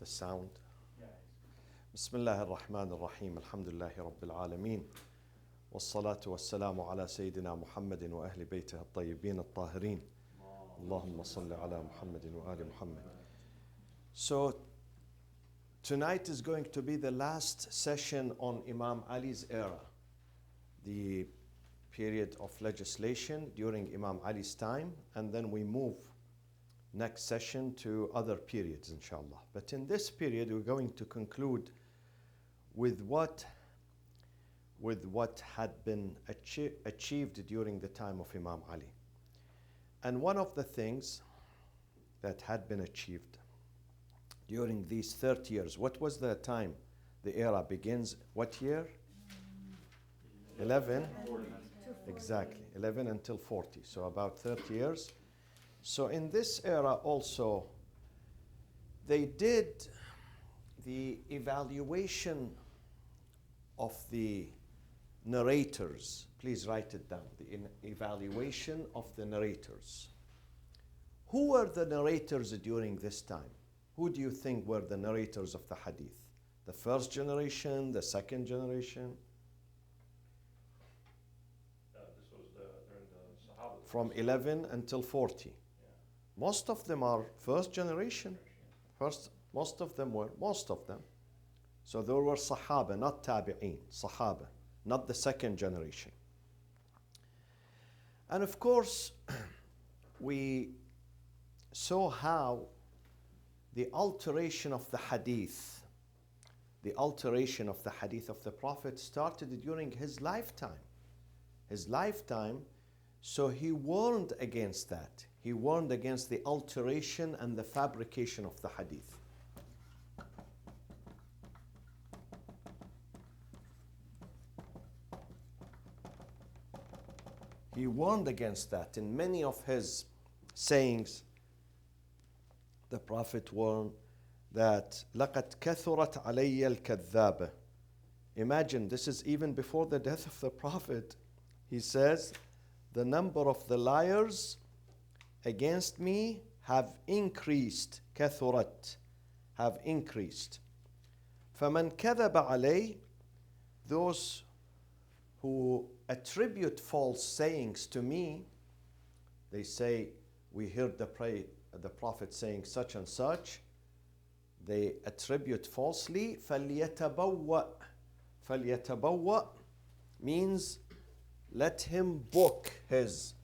The sound. بسم الله الرحمن الرحيم الحمد لله رب العالمين والصلاة والسلام على سيدنا محمد وأهل بيته الطيبين الطاهرين اللهم صل على محمد وآل محمد. So tonight is going to be the last session on Imam Ali's era, the period of legislation during Imam Ali's time, and then we move next session to other periods, inshallah. But in this period, we're going to conclude with what had been achieved during the time of Imam Ali. And one of the things that had been achieved during these 30 years, what was the time the era begins? What year? 11? Exactly, 11 until 40, so about 30 years. So in this era also, they did the evaluation of the narrators. Please write it down, the evaluation of the narrators. Who were the narrators during this time? Who do you think were the narrators of the hadith? The first generation, the second generation? This was during the Sahaba. From 11 until 40. Most of them are first generation. Most of them. So there were Sahaba, not Tabi'een, Sahaba, not the second generation. And of course, we saw how the alteration of the hadith of the Prophet started during his lifetime. So he warned against that. He warned against the alteration and the fabrication of the hadith. He warned against that. In many of his sayings, the Prophet warned that لَقَدْ كَثُرَتْ عَلَيَّ الْكَذَّابَ. Imagine, this is even before the death of the Prophet. He says, the number of the liars against me have increased. كثرت, have increased. فَمَنْ كَذَبَ عَلَيْهِ, those who attribute false sayings to me, they say, we heard the Prophet saying such and such, they attribute falsely. فَلْيَتَبَوَّأ means let him book his.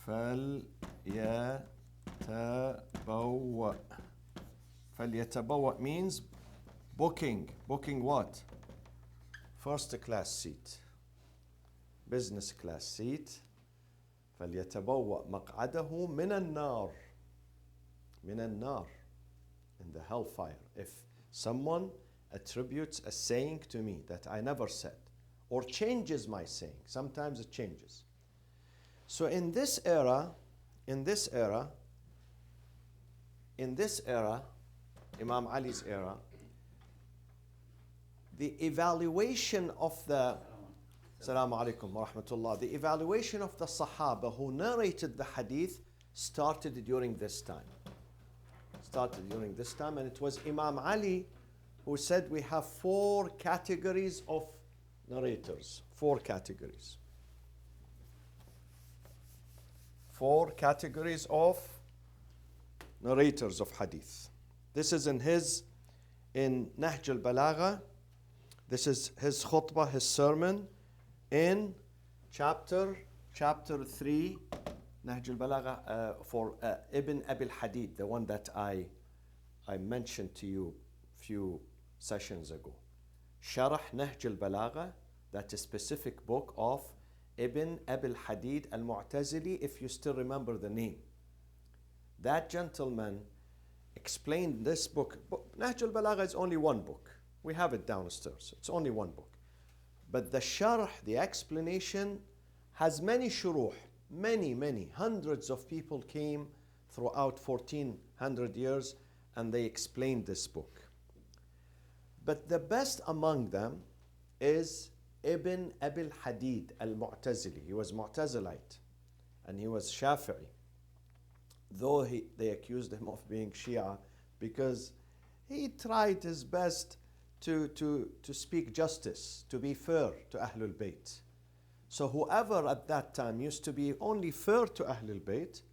فَلْيَتَبَوَّأ means booking. Booking what? First class seat, business class seat. فَلْيَتَبَوَّأ مَقْعَدَهُ مِنَ النَّارِ. in the hellfire. If someone attributes a saying to me that I never said, or changes my saying, sometimes it changes. So in this era, Imam Ali's era, the evaluation of the Assalamu alaikum wa rahmatullah. The evaluation of the Sahaba who narrated the hadith started during this time. And it was Imam Ali who said we have 4 categories of narrators. 4 categories. 4 categories of narrators of hadith. This is in Nahj al-Balagha. This is his khutbah, his sermon, in chapter 3, Nahj al-Balagha, for Ibn Abi al-Hadid, the one that I mentioned to you a few sessions ago. Sharh Nahj al-Balagha, that is specific book of Ibn Abi al-Hadid al-Mu'tazili, if you still remember the name. That gentleman explained this book. Nahj al-Balagha is only one book. We have it downstairs. It's only one book. But the sharh, the explanation, has many shuruh. Many, hundreds of people came throughout 1400 years and they explained this book. But the best among them is Ibn Abi al-Hadid al-Mu'tazili. He was Mu'tazilite and he was Shafi'i. Though they accused him of being Shia because he tried his best to speak justice, to be fair to Ahlul Bayt. So whoever at that time used to be only fair to Ahlul Bayt,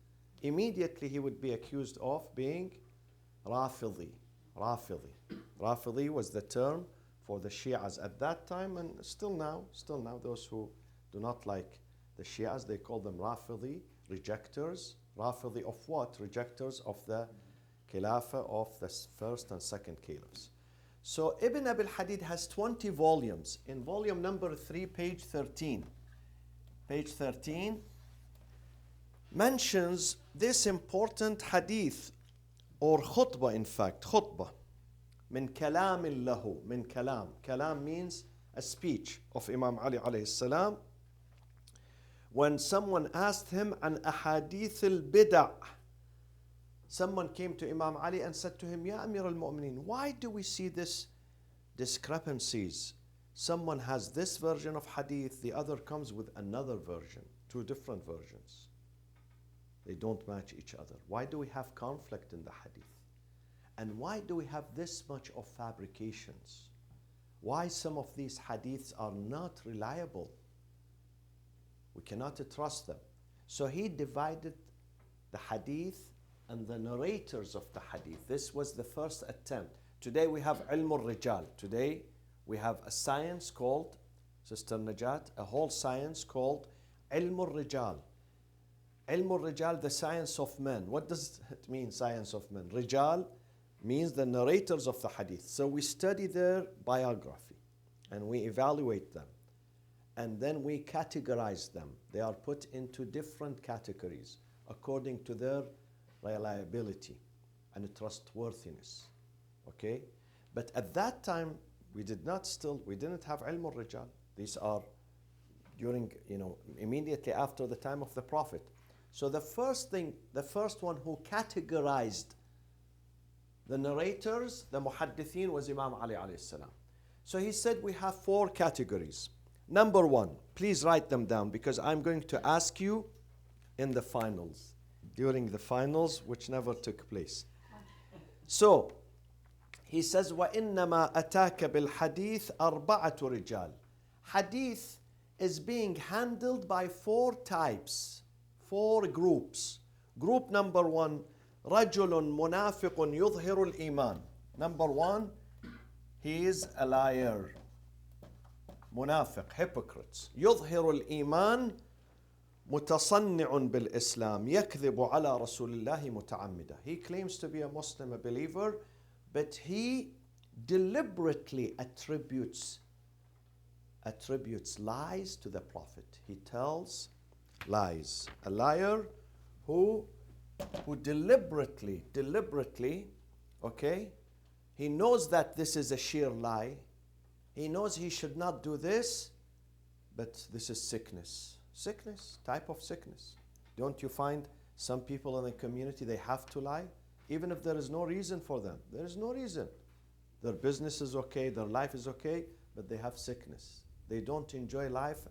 immediately he would be accused of being Rafidi. Rafidi was the term for the Shias at that time, and still now, those who do not like the Shias, they call them Rafidi, rejectors. Rafidi of what? Rejectors of the Khilafah of the first and second caliphs. So Ibn Abil Hadid has 20 volumes. In volume number 3, page 13, mentions this important hadith, or khutbah in fact, khutbah. من كلام له, من كلام. Kalam means a speech of Imam Ali alayhi salam. When someone asked him an ahadith al-bid'ah, someone came to Imam Ali and said to him, Ya Amir al-Mu'mineen, why do we see this discrepancies? Someone has this version of hadith, the other comes with another version, two different versions. They don't match each other. Why do we have conflict in the hadith? And why do we have this much of fabrications? Why some of these hadiths are not reliable? We cannot trust them. So he divided the hadith and the narrators of the hadith. This was the first attempt. Today we have ilm al-rijal. Today we have a science called, Sister Najat, a whole science called ilm al-rijal. Ilm al-rijal, the science of men. What does it mean, science of men? Rijal means the narrators of the hadith. So we study their biography and we evaluate them. And then we categorize them. They are put into different categories according to their reliability and trustworthiness. Okay? But at that time, we didn't have ilm al-rijal. These are during, immediately after the time of the Prophet. So the first one who categorized the narrators, the muhaddithin, was Imam Ali alayhi salam. So he said we have 4 categories. Number 1, please write them down because I'm going to ask you in the finals, during the finals, which never took place. So he says, وَإِنَّمَا أَتَاكَ بِالْحَدِيثِ أَرْبَعَةُ رِجَالٍ. Hadith is being handled by 4 types, 4 groups. Group number 1, رَجُلٌ مُنَافِقٌ يُظْهِرُ الْإِيمَانِ. Number 1, he is a liar. منافق, hypocrites. يظهر الإيمان متصنع بالإسلام يكذب على رسول الله متعمدا. He claims to be a Muslim, a believer, but he deliberately attributes lies to the Prophet. He tells lies. A liar who deliberately, okay, he knows that this is a sheer lie. He knows he should not do this, but this is sickness. Sickness, type of sickness. Don't you find some people in the community, they have to lie? Even if there is no reason for them. There is no reason. Their business is okay, their life is okay, but they have sickness. They don't enjoy life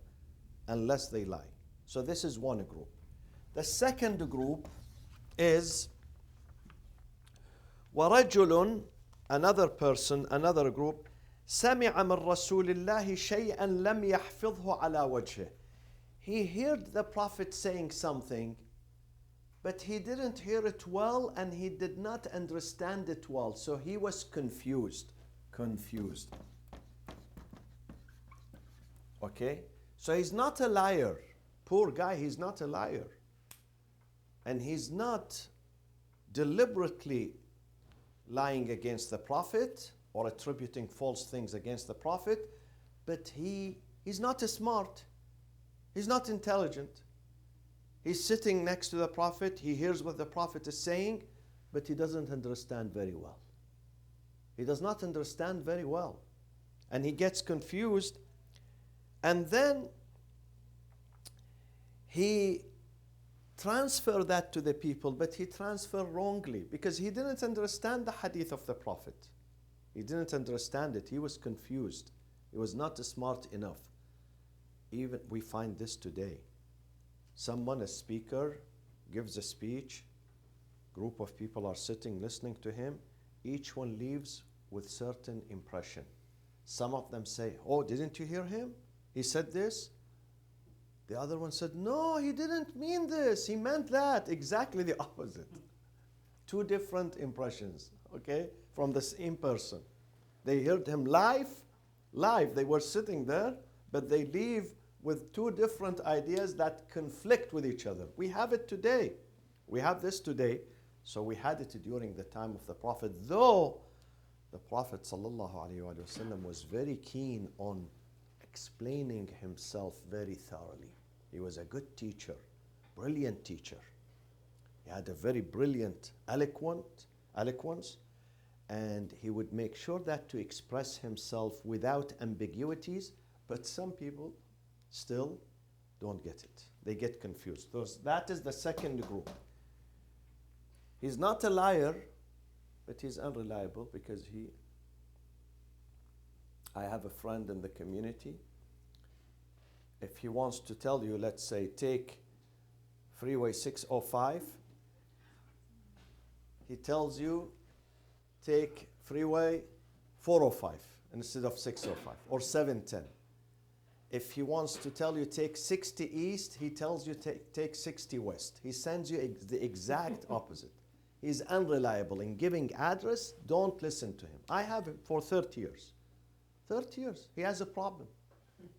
unless they lie. So this is one group. The second group is وَرَجُلٌ, another person, another group, سمع من رسول الله شيئا لم يحفظه على وجهه. He heard the Prophet saying something, but he didn't hear it well and he did not understand it well. So he was confused. Okay? So he's not a liar. Poor guy, he's not a liar. And he's not deliberately lying against the Prophet or attributing false things against the Prophet, but he's not smart. He's not intelligent. He's sitting next to the Prophet, he hears what the Prophet is saying, but he doesn't understand very well. He does not understand very well. And he gets confused, and then he transfer that to the people, but he transferred wrongly because he didn't understand the hadith of the Prophet. He didn't understand it. He was confused. He was not smart enough. Even we find this today. Someone, a speaker, gives a speech. Group of people are sitting listening to him, each one leaves with certain impression. Some of them say, oh, didn't you hear him? He said this. The other one said, no, he didn't mean this. He meant that. Exactly the opposite. Two different impressions, okay, from the same person. They heard him live. They were sitting there, but they leave with two different ideas that conflict with each other. We have it today. We have this today. So we had it during the time of the Prophet, though the Prophet ﷺ was very keen on explaining himself very thoroughly. He was a good teacher, brilliant teacher. He had a very brilliant eloquence, and he would make sure that to express himself without ambiguities, but some people still don't get it. They get confused. That is the second group. He's not a liar, but he's unreliable because I have a friend in the community. If he wants to tell you, let's say, take Freeway 605, he tells you, take Freeway 405 instead of 605 or 710. If he wants to tell you take 60 east, he tells you take 60 west. He sends you the exact opposite. He's unreliable in giving address. Don't listen to him. I have him for 30 years. 30 years. He has a problem.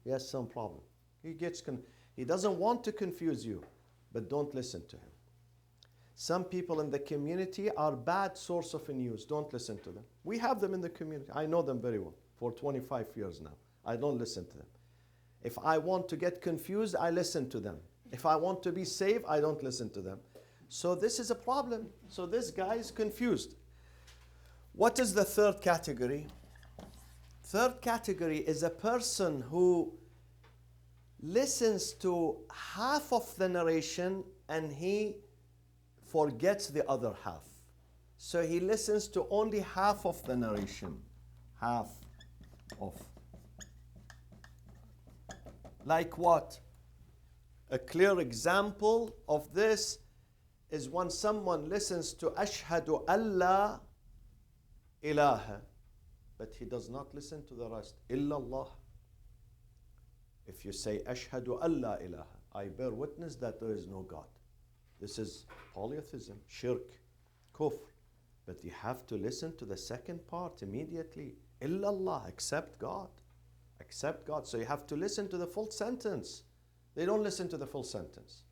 He has some problem. He doesn't want to confuse you, but don't listen to him. Some people in the community are bad source of news. Don't listen to them. We have them in the community. I know them very well for 25 years now. I don't listen to them. If I want to get confused, I listen to them. If I want to be safe, I don't listen to them. So this is a problem. So this guy is confused. What is the third category? Third category is a person who listens to half of the narration and he forgets the other half. So he listens to only half of the narration. Half of. Like what? A clear example of this is when someone listens to Ashhadu Allah ilaha, but he does not listen to the rest. Illallah. If you say Ashhadu Allah ilaha, I bear witness that there is no God. This is polytheism, shirk, kufr. But you have to listen to the second part immediately. Illallah, accept God. Accept God. So you have to listen to the full sentence. They don't listen to the full sentence.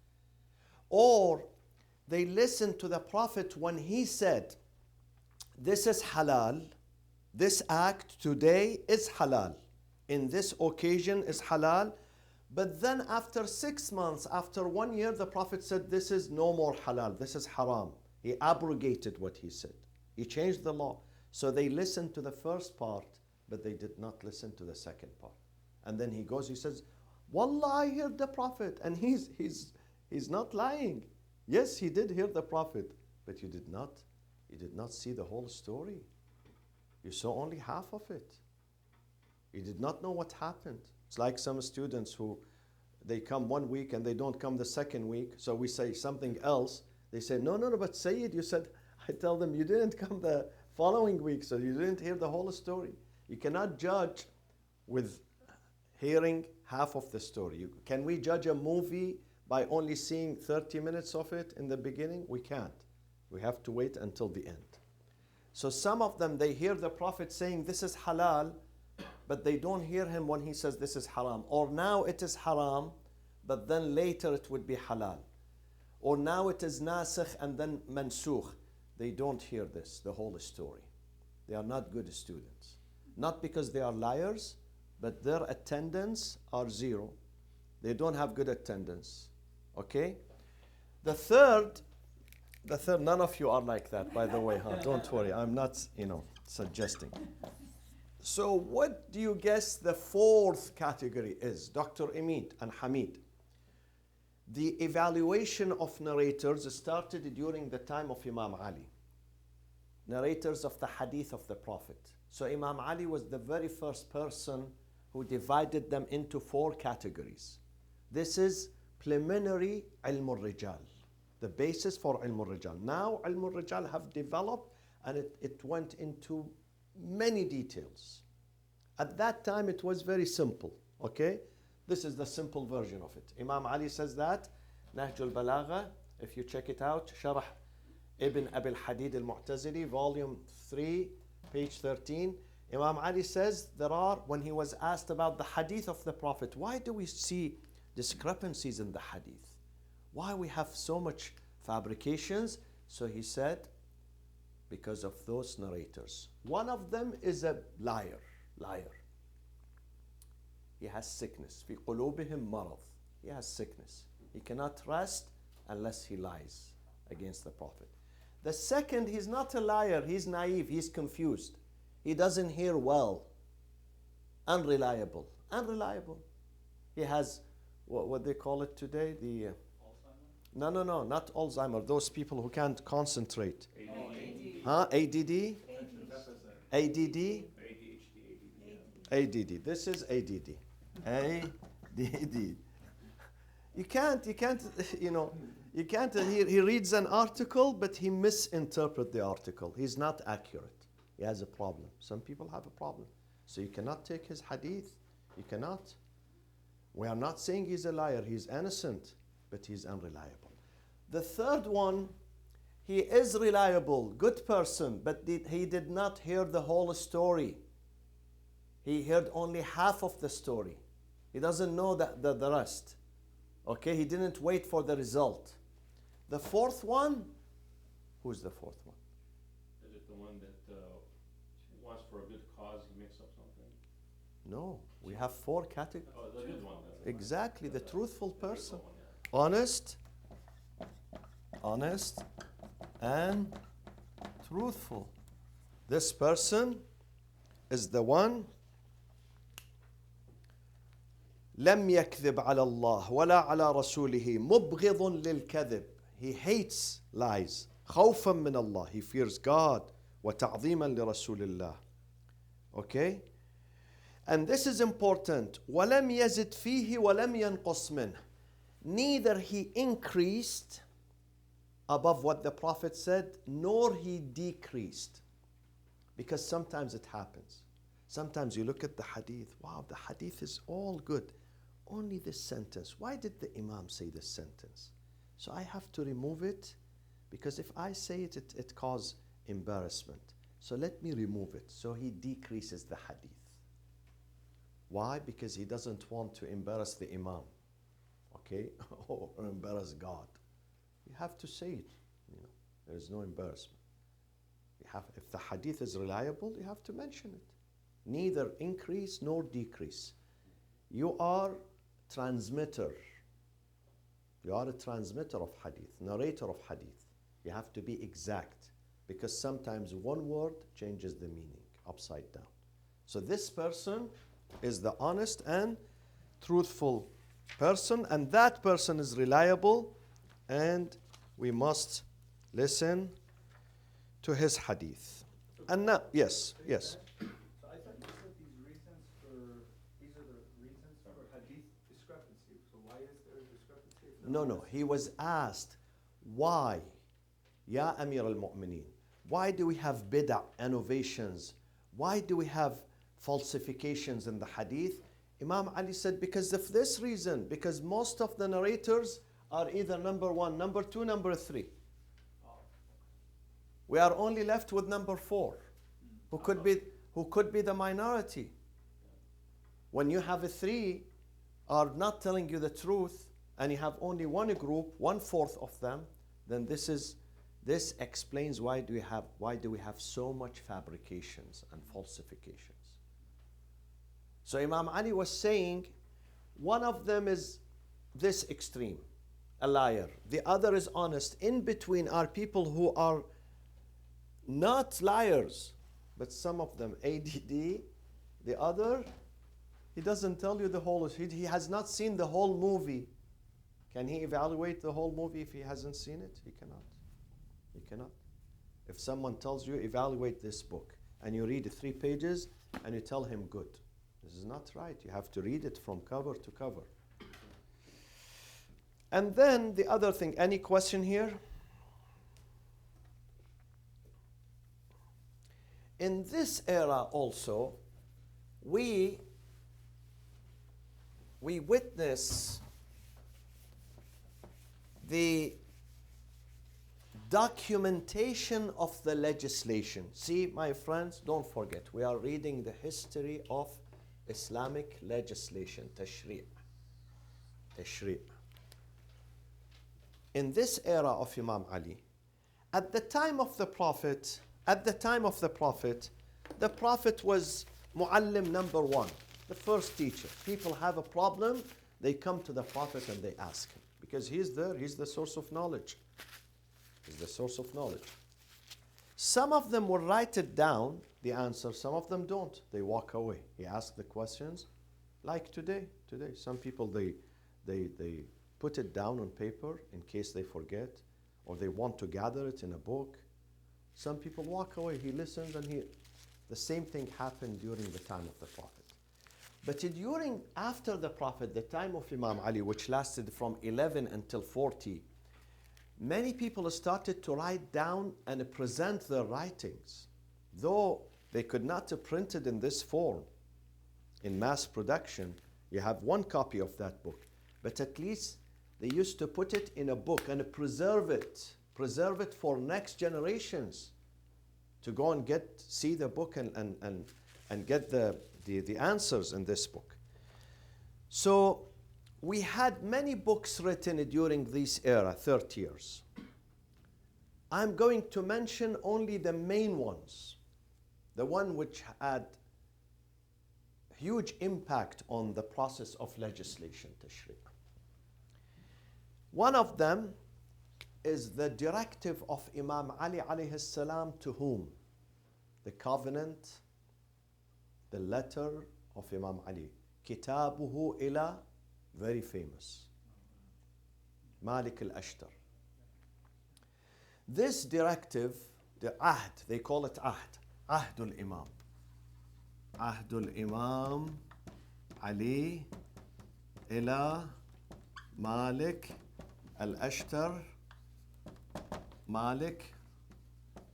Or they listen to the Prophet when he said, this is halal, this act today is halal, in this occasion is halal, but then after 6 months, after 1 year, the Prophet said, this is no more halal, this is haram. He abrogated what he said. He changed the law. So they listened to the first part, but they did not listen to the second part. And then he goes, he says, Wallah, I heard the Prophet. And he's not lying. Yes, he did hear the Prophet, but you did not see the whole story. You saw only half of it. You did not know what happened. It's like some students who, they come 1 week and they don't come the second week. So we say something else. They say, no, but Sayyid, you said, I tell them, you didn't come the following week, so you didn't hear the whole story. You cannot judge with hearing half of the story. Can we judge a movie by only seeing 30 minutes of it in the beginning? We can't. We have to wait until the end. So some of them, they hear the Prophet saying this is halal, but they don't hear him when he says this is haram. Or now it is haram, but then later it would be halal. Or now it is nasikh and then mansukh. They don't hear this, the whole story. They are not good students. Not because they are liars, but their attendance are zero. They don't have good attendance. Okay? The third, none of you are like that, by the way, huh? Don't worry, I'm not, suggesting. So what do you guess the fourth category is, Dr. Emid and Hamid? The evaluation of narrators started during the time of Imam Ali. Narrators of the hadith of the Prophet. So Imam Ali was the very first person who divided them into 4 categories. This is preliminary ilm al-rijal, the basis for ilm al-rijal. Now ilm al-rijal have developed and it went into many details. At that time, it was very simple, okay? This is the simple version of it. Imam Ali says that, Nahj al-Balagha, if you check it out, Sharh Ibn Abi al-Hadid al-Mu'tazili, volume 3, page 13, Imam Ali says when he was asked about the hadith of the Prophet, why do we see discrepancies in the hadith? Why we have so much fabrications? So he said, because of those narrators. One of them is a liar. He has sickness. في قلوبهم مرض. He has sickness. He cannot rest unless he lies against the Prophet. The second, he's not a liar. He's naive. He's confused. He doesn't hear well. Unreliable. He has what they call it today? The Alzheimer? No, not Alzheimer. Those people who can't concentrate. ADD? ADD? ADD. This is ADD. ADD. You can't, he reads an article, but he misinterprets the article. He's not accurate. He has a problem. Some people have a problem. So you cannot take his hadith. You cannot. We are not saying he's a liar. He's innocent, but he's unreliable. The third one, he is reliable, good person, but he did not hear the whole story. He heard only half of the story. He doesn't know the rest. Okay, he didn't wait for the result. The fourth one, who's the fourth one? Is it the one that wants for a good cause, he makes up something? No, we have 4 categories. Oh, the good one. Exactly, the truthful person. Honest, and truthful. This person is the one لم يكذب على الله ولا على رسوله مبغض للكذب. He hates lies. خوفا من الله. He fears God. وتعظيما لرسول الله. Okay? And this is important. ولم يزد فيه ولم ينقص منه. Neither he increased above what the Prophet said, nor he decreased. Because sometimes it happens. Sometimes you look at the hadith, wow, the hadith is all good. Only this sentence. Why did the Imam say this sentence? So I have to remove it, because if I say it, it causes embarrassment. So let me remove it. So he decreases the hadith. Why? Because he doesn't want to embarrass the Imam. Okay? Or embarrass God. You have to say it. There is no embarrassment. If the hadith is reliable, you have to mention it. Neither increase nor decrease. You are transmitter. You are a transmitter of hadith, narrator of hadith. You have to be exact, because sometimes one word changes the meaning upside down. So this person is the honest and truthful person, and that person is reliable, and we must listen to his hadith. And now, yes. So I thought you said these are the reasons for hadith discrepancy. So why is there a discrepancy? No. He was asked, why? Ya Amir al-Mu'mineen. Why do we have bid'ah, innovations? Why do we have falsifications in the hadith? Imam Ali said, because of this reason, because most of the narrators are either number 1, number 2, number 3. We are only left with number 4, who could be the minority. When you have 3 are not telling you the truth, and you have only one group, 1/4 of them, then this explains why do we have so much fabrications and falsifications. So Imam Ali was saying, one of them is this extreme, a liar. The other is honest. In between are people who are not liars, but some of them ADD. The other, he doesn't tell you the whole, he has not seen the whole movie. Can he evaluate the whole movie if he hasn't seen it? He cannot. He cannot. If someone tells you, evaluate this book, and you read 3 pages, and you tell him good, this is not right. You have to read it from cover to cover. And then the other thing, any question here? in this era also, we witness the documentation of the legislation. See, my friends, don't forget, we are reading the history of Islamic legislation, tashri'. In this era of Imam Ali, at the time of the Prophet, the Prophet was muallim number one, the first teacher. People have a problem, they come to the Prophet and they ask him. Because he's there, he's the source of knowledge. He's the source of knowledge. Some of them will write it down, the answer, some of them don't. They walk away. He asks the questions, like today. Some people, they put it down on paper in case they forget, or they want to gather it in a book. Some people walk away. He listens, and the same thing happened during the time of the Prophet. But after the Prophet, the time of Imam Ali, which lasted from 11 until 40, many people started to write down and present their writings. Though they could not print it in this form, in mass production, you have one copy of that book. But at least they used to put it in a book and preserve it for next generations to go and see the book and get the answers in this book. So we had many books written during this era, 30 years. I'm going to mention only the main ones, the one which had huge impact on the process of legislation, tashri'. One of them is the directive of Imam Ali alayhi salam to whom? The covenant, the letter of Imam Ali. Kitabuhu ila, very famous. Malik al-Ashtar. This directive, the ahd, they call it ahd. Ahdul Imam. Ahdul Imam Ali ila Malik al-Ashtar. Malik,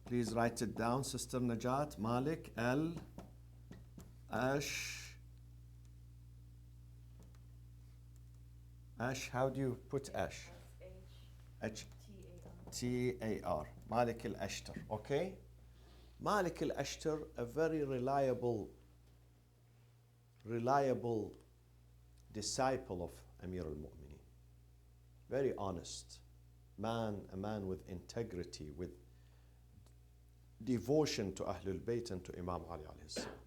please write it down, Sister Najat. Malik Ash, how do you put Ash? H-T-A-R. Malik al-Ashtar, okay? Malik al-Ashtar, a very reliable disciple of Amir al-Mu'mineen. Very honest man, a man with integrity, with devotion to Ahlul Bayt and to Imam Ali alayhi salam.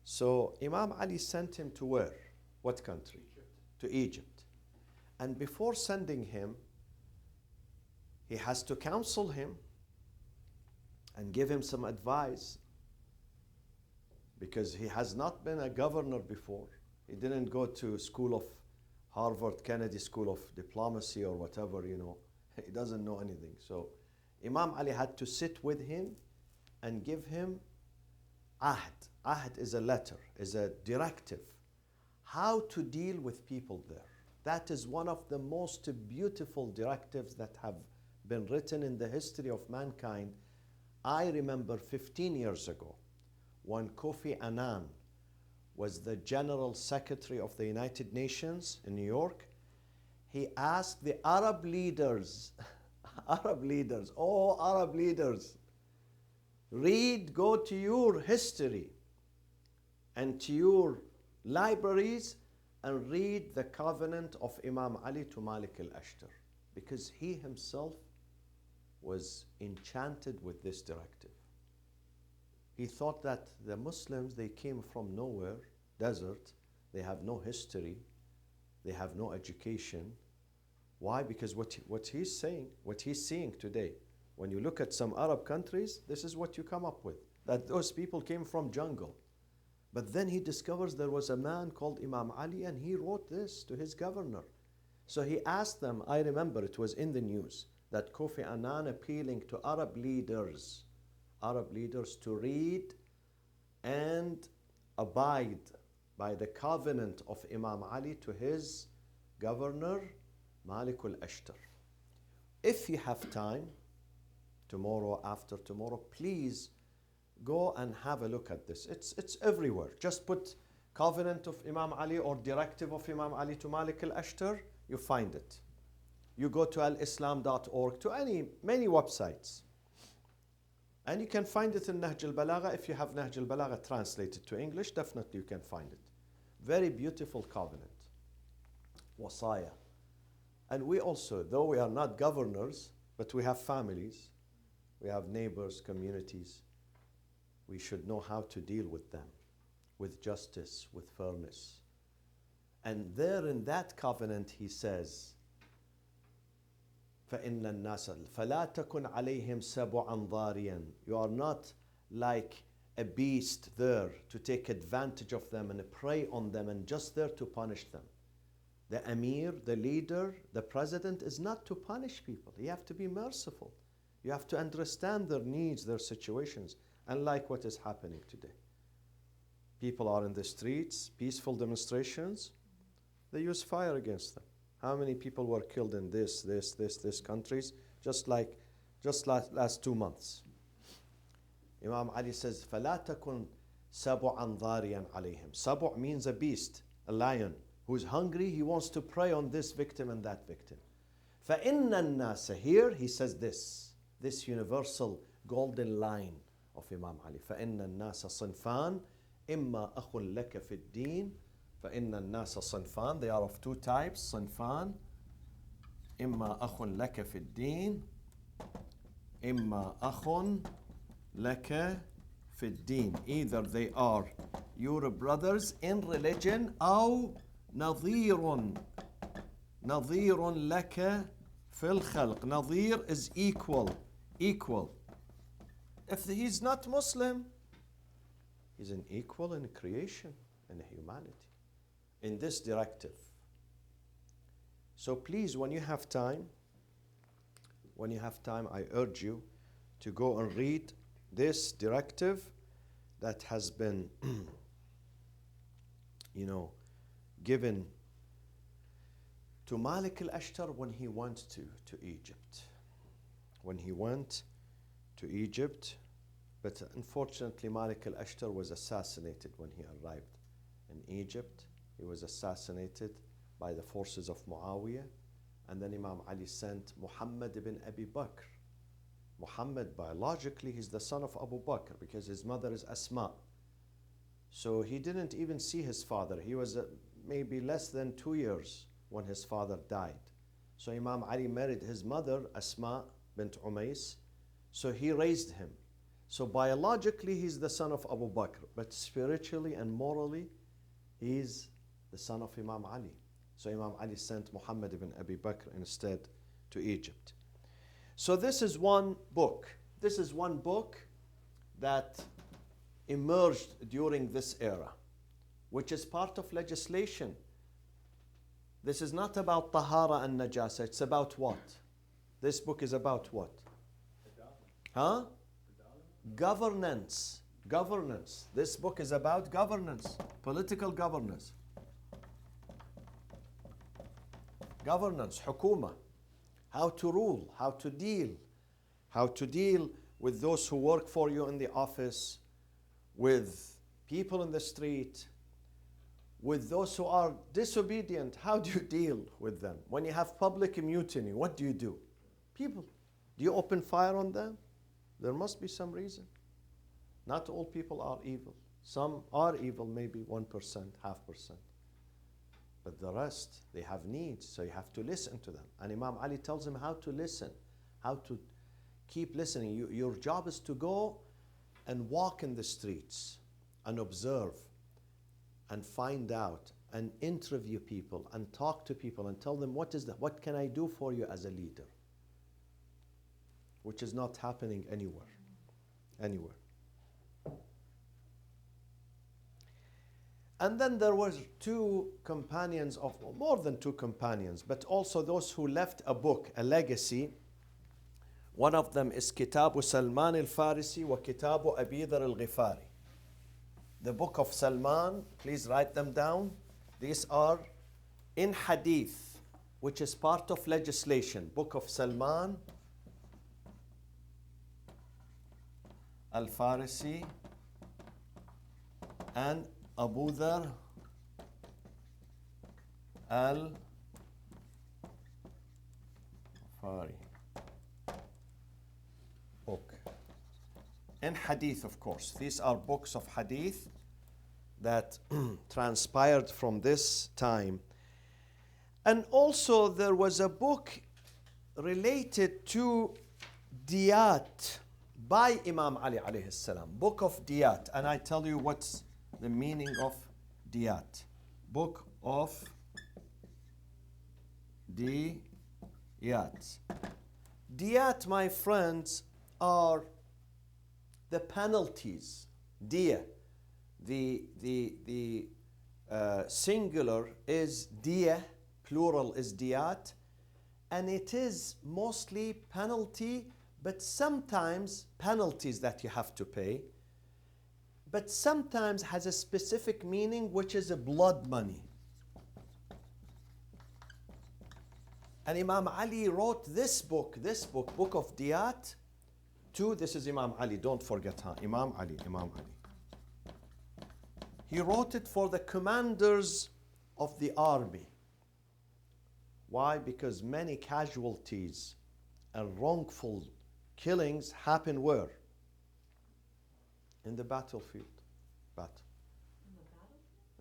So Imam Ali sent him to where? What country? To Egypt. And before sending him, he has to counsel him and give him some advice, because he has not been a governor before. He didn't go to school of Harvard, Kennedy School of Diplomacy or whatever, you know. He doesn't know anything. So Imam Ali had to sit with him and give him ahd. Ahd is a letter, is a directive. How to deal with people there. That is one of the most beautiful directives that have been written in the history of mankind. I remember 15 years ago when Kofi Annan was the General Secretary of the United Nations in New York. He asked the Arab leaders, Arab leaders, go to your history and to your libraries and read the covenant of Imam Ali to Malik al-Ashtar, because he himself was enchanted with this directive. He thought that the Muslims, they came from nowhere, desert, they have no history, they have no education. Why? Because what he's saying, what he's seeing today, when you look at some Arab countries, this is what you come up with, that those people came from jungle. But then he discovers there was a man called Imam Ali, and he wrote this to his governor. So he asked them, I remember it was in the news, that Kofi Annan appealing to Arab leaders to read and abide by the covenant of Imam Ali to his governor, Malik al-Ashtar. If you have time, tomorrow, after tomorrow, please Go and have a look at this. It's everywhere. Just put Covenant of Imam Ali or Directive of Imam Ali to Malik al-Ashtar, you find it. You go to alislam.org, to many websites. And you can find it in Nahj al-Balagha. If you have Nahj al-Balagha translated to English, definitely you can find it. Very beautiful covenant. Wasaya. And we also, though we are not governors, but we have families, we have neighbors, communities, we should know how to deal with them, with justice, with fairness. And there in that covenant he says, فَإِنَّ النَّاسَ فَلَا تَكُنْ عَلَيْهِمْ سَبُعًا ضَارِيًا. You are not like a beast there to take advantage of them and prey on them and just there to punish them. The Amir, the leader, the president is not to punish people. You have to be merciful. You have to understand their needs, their situations, unlike what is happening today. People are in the streets, peaceful demonstrations, they use fire against them. How many people were killed in this countries, just last 2 months? Imam Ali says, فَلَا تَكُنْ سَبُعًا ضَارِيًا عَلَيْهِمْ. Sabu' means a beast, a lion, who's hungry, he wants to prey on this victim and that victim. فَإِنَّ النَّاسَ. Here he says this universal golden line of Imam Ali. فَإِنَّ النَّاسَ صِنْفَانِ إِمَّا أَخٌ لَكَ فِي الدِّينِ. فَإِنَّ النَّاسَ صِنْفَانِ. They are of two types. صِنْفَانِ إِمَّا أَخٌ لَكَ فِي الدِّينِ. إِمَّا أَخٌ لَكَ فِي الدِّينِ. Either they are your brothers in religion, أو نظير لك في الخلق. Nadir is equal. If he's not Muslim, he's an equal in creation and humanity in this directive. So please, when you have time, I urge you to go and read this directive that has been given to Malik al-Ashtar when he went to Egypt. But unfortunately Malik al-Ashtar was assassinated when he arrived in Egypt. He was assassinated by the forces of Muawiyah, and then Imam Ali sent Muhammad ibn Abi Bakr. Muhammad, biologically, he's the son of Abu Bakr because his mother is Asma. So he didn't even see his father. He was maybe less than 2 years when his father died. So Imam Ali married his mother, Asma bint Umays. So he raised him. So biologically, he's the son of Abu Bakr, but spiritually and morally, he's the son of Imam Ali. So Imam Ali sent Muhammad ibn Abi Bakr instead to Egypt. So this is one book. This is one book that emerged during this era, which is part of legislation. This is not about tahara and najasa. It's about what? This book is about what? Huh? Governance. This book is about governance, political governance. Hukuma. How to rule, how to deal with those who work for you in the office, with people in the street, with those who are disobedient. How do you deal with them? When you have public mutiny, what do you do? People, do you open fire on them? There must be some reason. Not all people are evil. Some are evil, maybe 1%, 0.5%. But the rest, they have needs, so you have to listen to them. And Imam Ali tells them how to listen, how to keep listening. Your job is to go and walk in the streets and observe and find out and interview people and talk to people and tell them what can I do for you as a leader, which is not happening anywhere. And then there were more than two companions, but also those who left a book, a legacy. One of them is Kitabu Salman al-Farisi wa Kitabu Abi Dhar al-Ghifari. The book of Salman, please write them down. These are in hadith, which is part of legislation. Book of Salman al-Farisi and Abu Dhar al-Fari. Book. In hadith, of course. These are books of hadith that transpired from this time. And also there was a book related to Diyat by Imam Ali alayhi salam. Book of Diyat. And I tell you what's the meaning of Diyat. Book of Diyat. Diyat, my friends, are the penalties. Diya. The singular is diya, plural is diyat, and it is mostly penalty, but sometimes penalties that you have to pay, but sometimes has a specific meaning, which is a blood money. And Imam Ali wrote this book, Book of Diyat, this is Imam Ali, don't forget, Imam Ali. He wrote it for the commanders of the army. Why? Because many casualties and wrongful killings happen where? In the battlefield.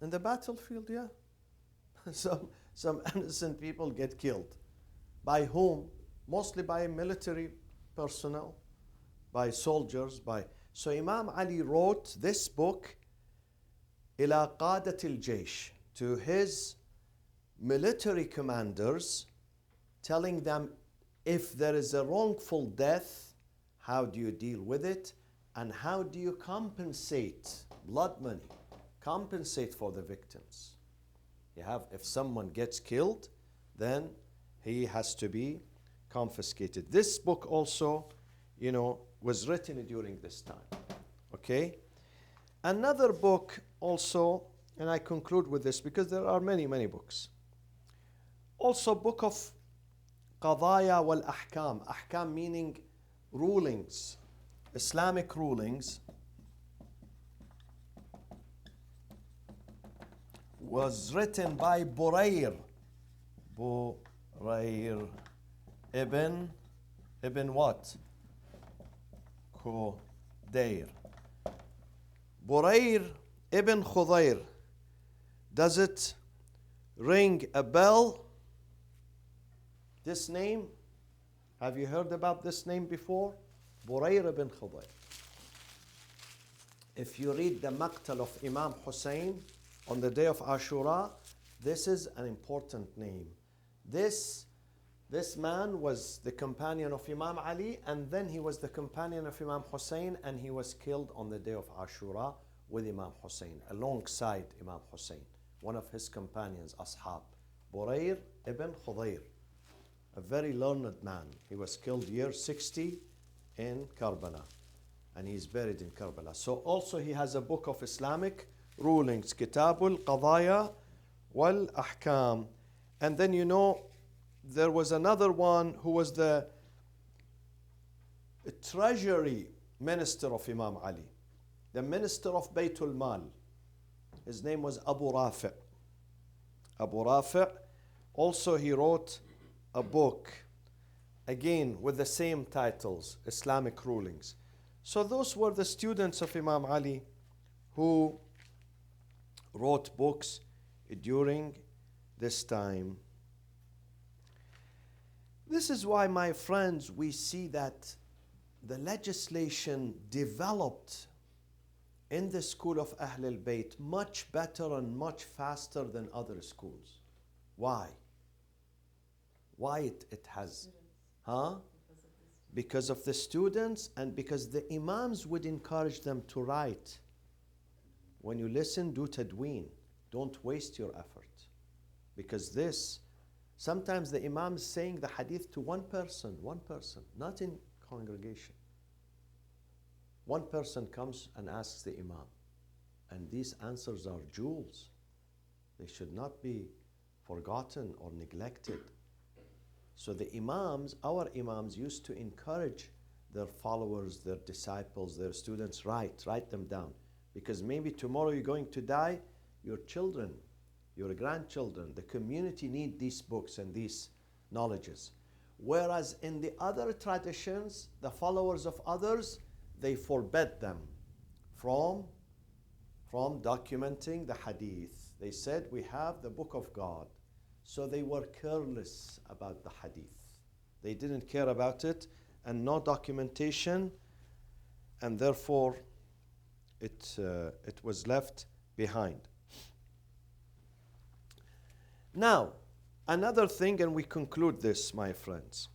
In the battlefield, yeah. Some innocent people get killed. By whom? Mostly by military personnel, by soldiers, So Imam Ali wrote this book, إلى قادة الجيش, to his military commanders, telling them if there is a wrongful death, how do you deal with it, and how do you compensate, blood money, compensate for the victims. If someone gets killed, then he has to be confiscated. This book also, was written during this time. Okay? Another book also, and I conclude with this because there are many, many books. Also, book of Qadaya wal Ahkam. Ahkam meaning rulings, Islamic rulings, was written by Burayr ibn what? Khudayr. Burayr ibn Khudayr. Does it ring a bell? This name? Have you heard about this name before? Burayr ibn Khudayr. If you read the Maqtal of Imam Hussein on the day of Ashura, this is an important name. This man was the companion of Imam Ali, and then he was the companion of Imam Hussein, and he was killed on the day of Ashura with Imam Hussein, alongside Imam Hussein, one of his companions, Ashab. Burayr ibn Khudayr, a very learned man. He was killed year 60 in Karbala, and he's buried in Karbala. So also he has a book of Islamic rulings, Kitabul Qadaya wal Ahkam. And then there was another one who was the treasury minister of Imam Ali, the minister of Baytul Mal. His name was Abu Rafi'. Abu Rafi', also he wrote a book, again with the same titles, Islamic rulings. So those were the students of Imam Ali who wrote books during this time. This is why, my friends, we see that the legislation developed in the school of Ahl al-Bayt much better and much faster than other schools. Why? Why it has? Because of the students, and because the imams would encourage them to write. When you listen, do tadween. Don't waste your effort. Because sometimes the imam is saying the hadith to one person, not in congregation. One person comes and asks the imam, and these answers are jewels. They should not be forgotten or neglected. So the imams, our imams, used to encourage their followers, their disciples, their students, write them down. Because maybe tomorrow you're going to die, your children, your grandchildren, the community need these books and these knowledges. Whereas in the other traditions, the followers of others, they forbade them from documenting the hadith. They said, we have the book of God. So they were careless about the hadith. They didn't care about it, and no documentation, and therefore it was left behind. Now, another thing, and we conclude this, my friends.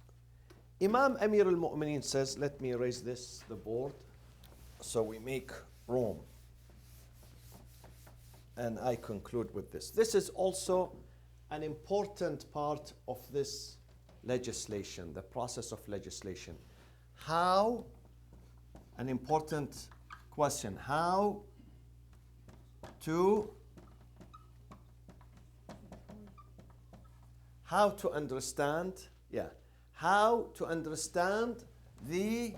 Imam Amir al-Mu'mineen says, let me erase the board, so we make room. And I conclude with this. This is also an important part of this legislation, the process of legislation. How, an important question, how to understand, how to understand the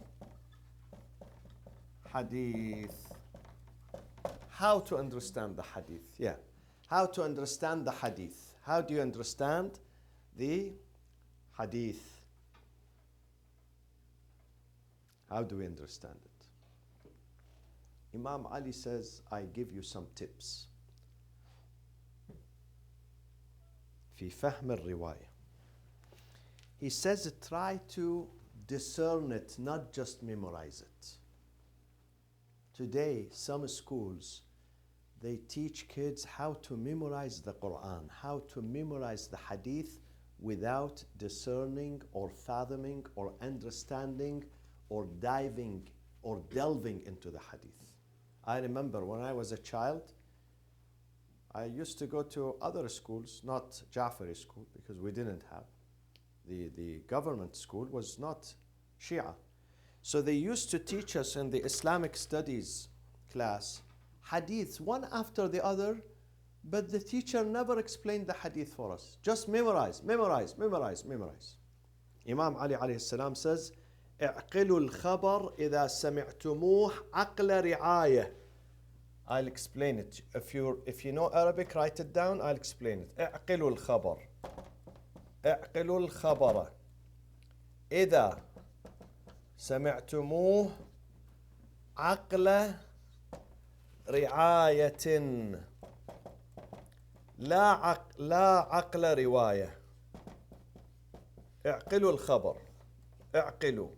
hadith. How to understand the hadith, How to understand the hadith. How do you understand the hadith? How do we understand it? Imam Ali says, I give you some tips. في فهم الرواية. He says, try to discern it, not just memorize it. Today, some schools, they teach kids how to memorize the Quran, how to memorize the hadith without discerning or fathoming or understanding or diving or delving into the hadith. I remember when I was a child, I used to go to other schools, not Jafari school, because we didn't have. The government school was not Shia. So they used to teach us in the Islamic studies class hadiths one after the other, but the teacher never explained the hadith for us. Just memorize, memorize, memorize, memorize. Imam Ali alayhi salam says, اعقلوا الخبر إذا سمعتموه عقل رعاية. I'll explain it. If you know Arabic, write it down. I'll explain it. اعقلوا الخبر. اعقلوا الخبر إذا سمعتموه عقل رعاية لا عقل رواية. اعقلوا الخبر. اعقلوا.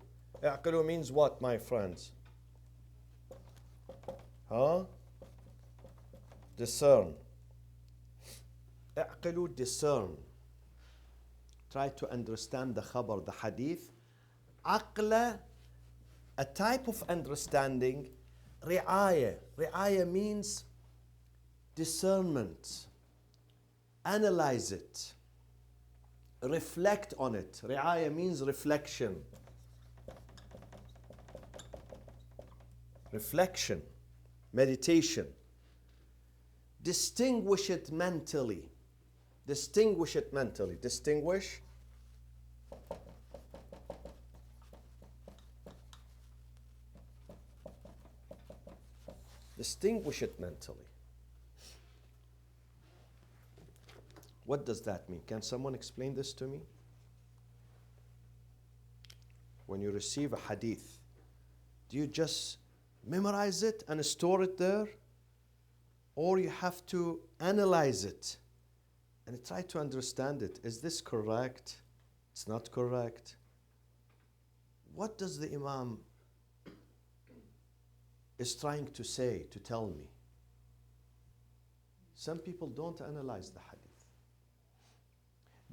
اعقلوا means what, my friends? Discern. اعقلوا, discern. Try to understand the khabar, the hadith. عقل, a type of understanding. رعاية. رعاية means discernment. Analyze it. Reflect on it. رعاية means reflection. Reflection. Meditation. Distinguish it mentally. Distinguish it mentally. Distinguish. Distinguish it mentally. What does that mean? Can someone explain this to me? When you receive a hadith, do you just memorize it and store it there? Or you have to analyze it and try to understand it. Is this correct? It's not correct. What does the Imam is trying to say, to tell me? Some people don't analyze the hadith.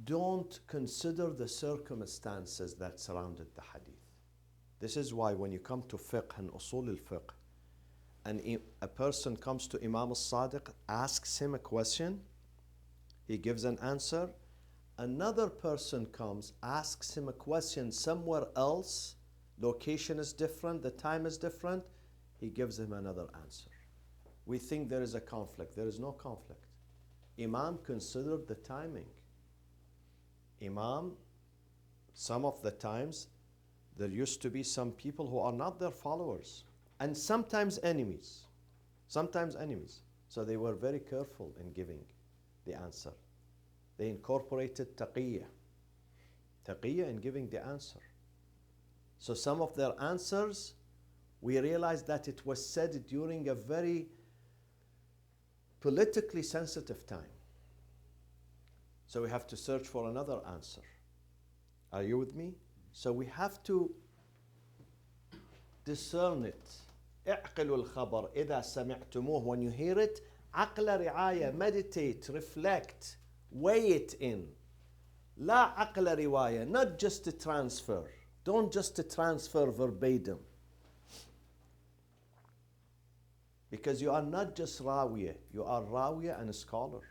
Don't consider the circumstances that surrounded the hadith. This is why when you come to fiqh and usul al-fiqh, and a person comes to Imam al-Sadiq, asks him a question, he gives an answer. Another person comes, asks him a question somewhere else, location is different, the time is different, he gives him another answer. We think there is a conflict. There is no conflict. Imam considered the timing. Imam, some of the times, there used to be some people who are not their followers and sometimes enemies. Sometimes enemies. So they were very careful in giving the answer. They incorporated taqiyya. Taqiyya in giving the answer. So some of their answers, we realized that it was said during a very politically sensitive time. So we have to search for another answer. Are you with me? So we have to discern it. اعقلوا الخبر إذا سمعتموه. When you hear it, عقل رعاية, meditate, reflect, weigh it in. لا عقل رواية, not just to transfer. Don't just transfer verbatim. Because you are not just rawiya, you are rawiya and a scholar.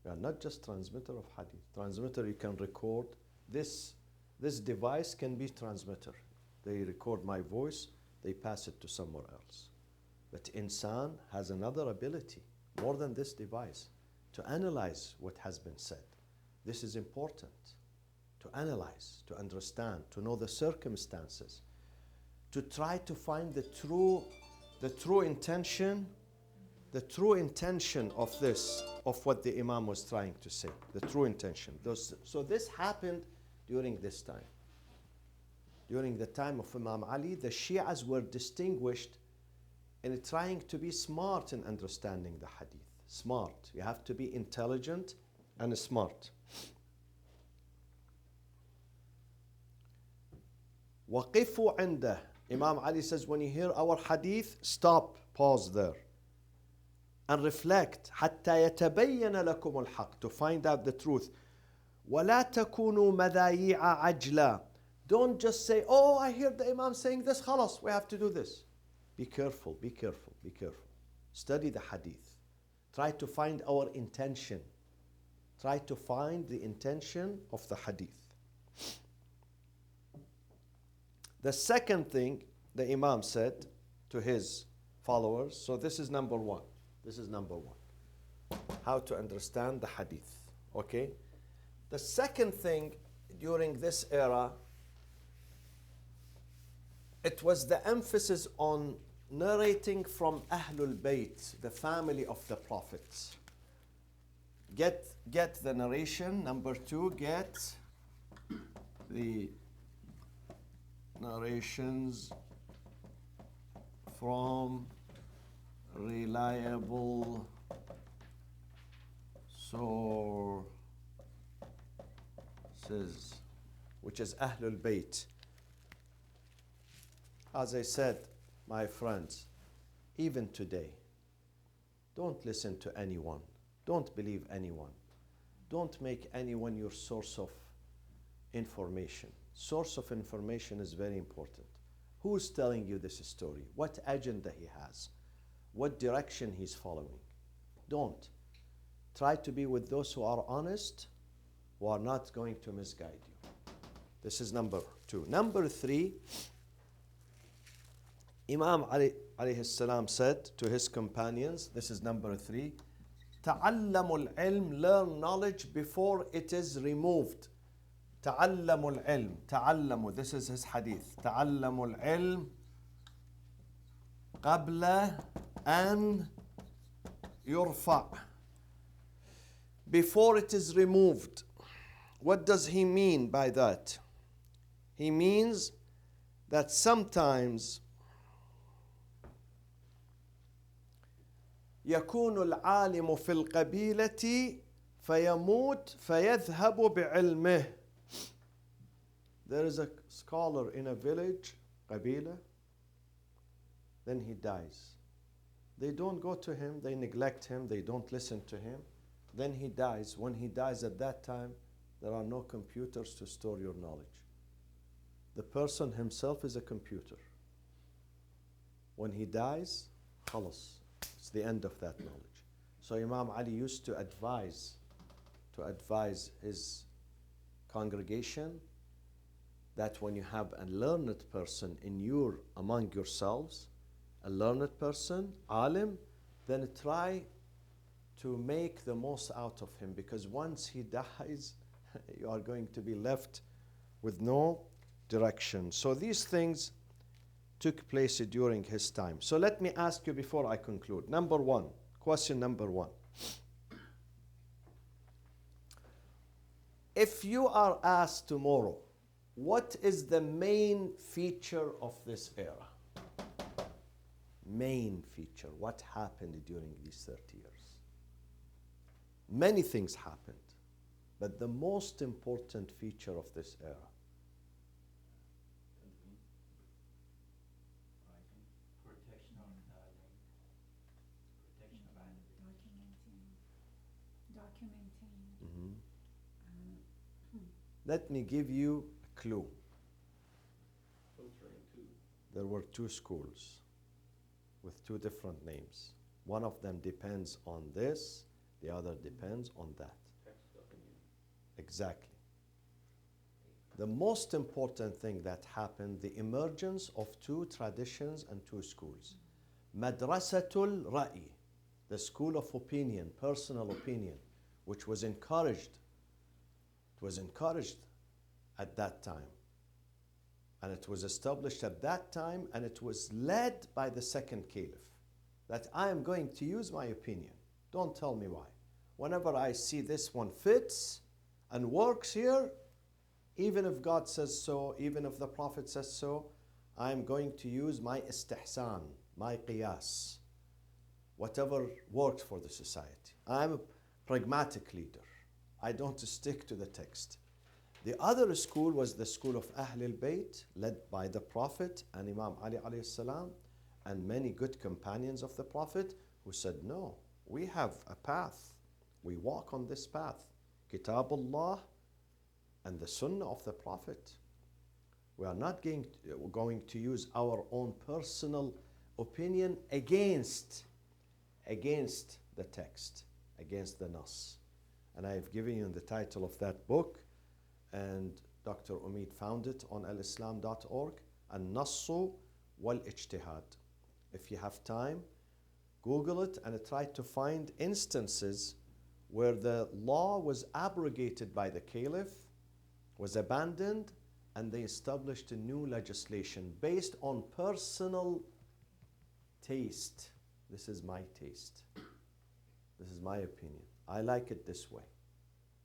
You are not just transmitter of hadith. Transmitter, you can record. This device can be transmitter. They record my voice, they pass it to somewhere else. But insan has another ability, more than this device, to analyze what has been said. This is important. To analyze, to understand, to know the circumstances, to try to find the true intention of this, of what the Imam was trying to say, the true intention. So this happened during this time. During the time of Imam Ali, the Shias were distinguished in trying to be smart in understanding the hadith. Smart. You have to be intelligent and smart. وَقِفُوا عِنْدَهُ. Imam Ali says, when you hear our hadith, stop, pause there, and reflect. حَتَّى يَتَبَيَّنَ لَكُمُ الْحَقِّ. To find out the truth. وَلَا تَكُونُوا مَذَايِعَ عَجْلًا. Don't just say, oh, I hear the Imam saying this, خلاص, we have to do this. Be careful, be careful, be careful. Study the hadith. Try to find our intention. Try to find the intention of the hadith. The second thing the Imam said to his followers, so this is number one. This is number one. How to understand the hadith. Okay? The second thing during this era, it was the emphasis on narrating from Ahlul Bayt, the family of the prophets. Get the narration. Number two, get the narrations from reliable sources, which is Ahlul Bayt. As I said, my friends, even today, don't listen to anyone. Don't believe anyone. Don't make anyone your source of information. Source of information is very important. Who's telling you this story? What agenda he has? What direction he's following? Don't. Try to be with those who are honest, who are not going to misguide you. This is number two. Number three, Imam Ali alayhi salam said to his companions, this is number three, تعلموا العلم, learn knowledge before it is removed. تعلموا العلم, تعلموا, this is his hadith. تعلموا العلم قبل أن يرفع, before it is removed. What does he mean by that? He means that sometimes يكون العالم في القبيلة فيموت فيذهب بعلمه. There is a scholar in a village, قبيلة, then he dies. They don't go to him, they neglect him, they don't listen to him. Then he dies. When he dies at that time, there are no computers to store your knowledge. The person himself is a computer. When he dies, خلاص, it's the end of that knowledge. So Imam Ali used to advise his congregation that when you have a learned person among yourselves, a learned person, alim, then try to make the most out of him, because once he dies, you are going to be left with no direction. So these things took place during his time. So let me ask you before I conclude. Number one, question number one. If you are asked tomorrow, what is the main feature of this era? Main feature. What happened during these 30 years? Many things happened, but the most important feature of this era. Protection of documenting. Let me give you a clue. Filtering too. There were two schools with two different names. One of them depends on this, the other depends on that. Text stuff in you. Exactly. The most important thing that happened, the emergence of two traditions and two schools. Madrasatul Ra'i, the school of opinion, personal opinion, which was encouraged. It was encouraged at that time. And it was established at that time, and it was led by the second caliph. That I am going to use my opinion. Don't tell me why. Whenever I see this one fits and works here, even if God says so, even if the Prophet says so, I am going to use my istihsan, my qiyas, whatever works for the society. I'm a pragmatic leader. I don't stick to the text. The other school was the school of Ahlul Bayt, led by the Prophet and Imam Ali alayhi salam, and many good companions of the Prophet who said, no, we have a path. We walk on this path. Kitabullah and the Sunnah of the Prophet. We are not going to use our own personal opinion against the text, against the Nas. And I have given you the title of that book, and Dr. Umid found it on alislam.org, An-Nassu wal-Ijtihad. If you have time, Google it and try to find instances where the law was abrogated by the caliph, was abandoned, and they established a new legislation based on personal taste. This is my taste. This is my opinion. I like it this way.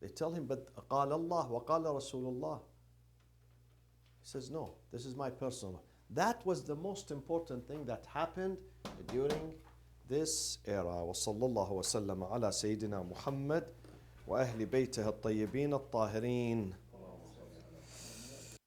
They tell him, but قال الله وقال رسول الله. He says, no, this is my personal. That was the most important thing that happened during this era. وصلى الله وسلم على سيدنا محمد وأهل بيته الطيبين الطاهرين.